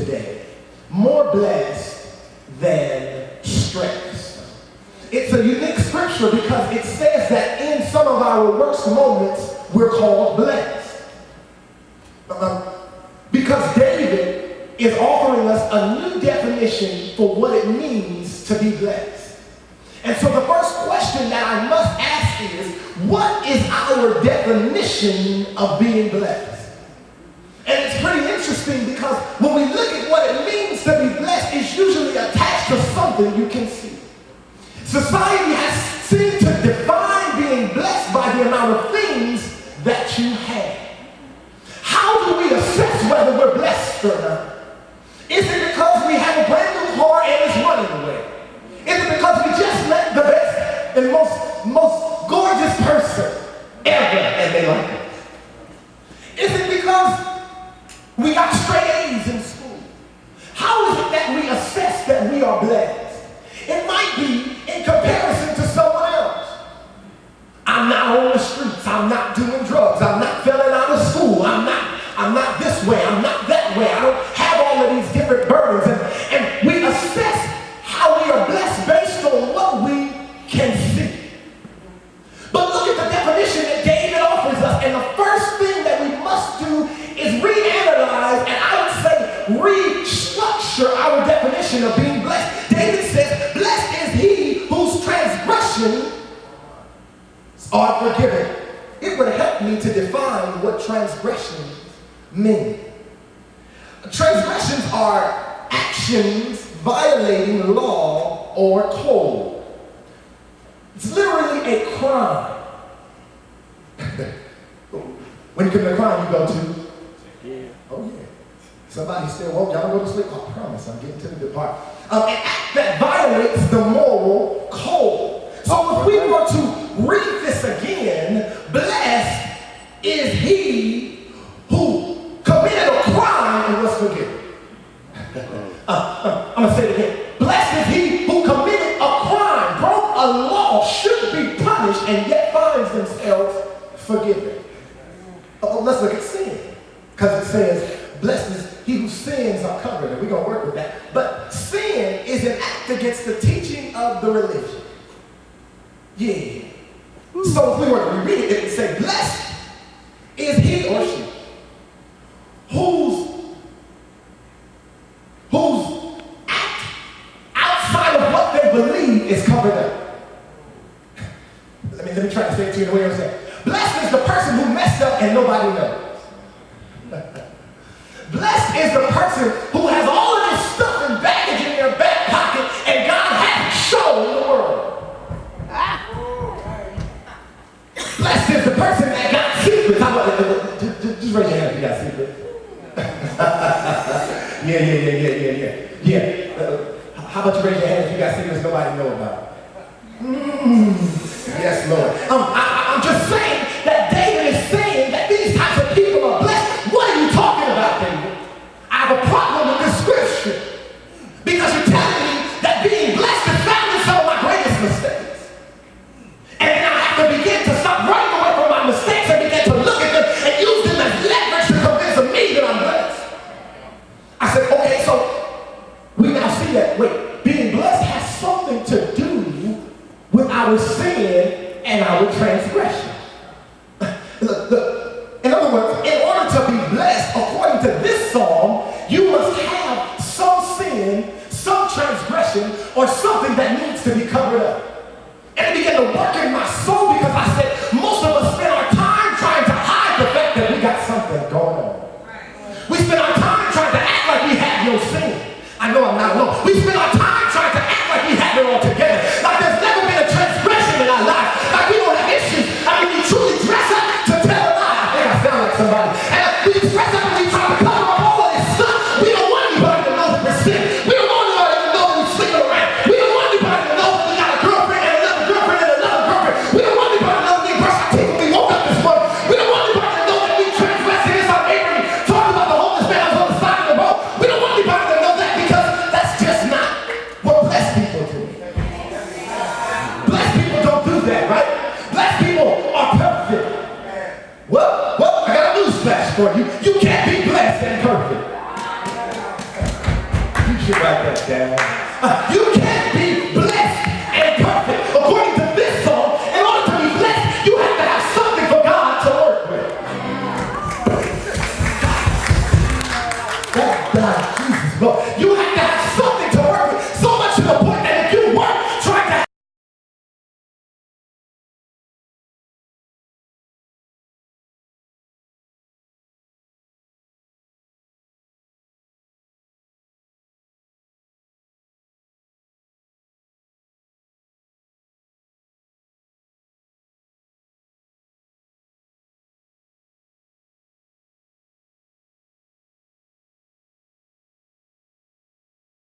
today. More blessed than stressed. It's a unique scripture because it says that in some of our worst moments, we're called blessed. Because David is offering us a new definition for what it means to be blessed. And so the first question that I must ask is, what is our definition of being blessed? And it's pretty interesting because when we look at what it means to be blessed, it's usually attached to something you can see. Society has seemed to define being blessed by the amount of things that you have. How do we assess whether we're blessed or not? Is it because we have a brand new car and it's running away? Is it because we just met the best and most gorgeous person ever and they like it? Is it because we got straight A's in school? How is it that we assess that we are blessed? It might be in comparison to someone else. I'm not on the streets. I'm not doing drugs. I'm not failing out of school. I'm not this way. I'm not that way. I don't have all of these different burdens. And we assess how we are blessed based on what we can see. But look at the definition that David offers us. And the first thing that we must do is reanalyze, and I would say restructure our definition of being blessed. David says, blessed is he whose transgressions are forgiven. It would help me to define what transgressions mean. Transgressions are actions violating law or code. It's literally a crime. When you commit a crime, you go to? Yeah. Oh yeah. Somebody still woke. Y'all go to sleep? I promise I'm getting to the good part. An act that violates the moral code. So if we were to read this again, blessed is he who committed a crime and was forgiven. I'm going to say it again. Blessed is he who committed a crime, broke a law, should be punished, and yet finds themselves forgiven. Let's look at sin. Because it says, blessed is he whose sins are covered. And we're going to work with that. But sin is an act against the teaching of the religion. Yeah. So if we were to reread it, it would say, blessed is he or she whose act outside of what they believe is covered up. Let me try to say it to you the way I'm saying. Blessed is the person who messed up and nobody knows. Blessed is the person who has all of this stuff and baggage in their back pocket and God hasn't shown the world. Blessed is the person that got secrets. Just raise your hand if you got secrets. Yeah. How about you raise your hand if you got secrets nobody know about? Yes, Lord. I'm just saying that David is saying that these types of people are blessed. What are you talking about, David? I have a problem with this scripture because you're telling me that being blessed is found in some of my greatest mistakes. And then I have to begin to stop running away from my mistakes and begin to look at them and use them as leverage to convince me that I'm blessed. I said, okay, so we now see that, wait, being blessed has something to do with our sin and our transgression. Look, in other words, in order to be blessed, according to this psalm, you must have some sin, some transgression, or something that needs to be covered up. And it began to work in my soul because I said, most of us spend our time trying to hide the fact that we got something going on. We spend our time trying to act like we have no sin. I know I'm not alone. We spend our time trying to act like we have it all together. Like there's never been a transgression in our life. Like we don't have issues. I mean, we truly dress up to tell a lie. I think I sound like somebody. And we dress up and we try to cover up all of this stuff. We don't want anybody to know that we're sick. We don't want anybody to know that we're sleeping around. We don't want anybody to know that we got a girlfriend You should write that down. You can't be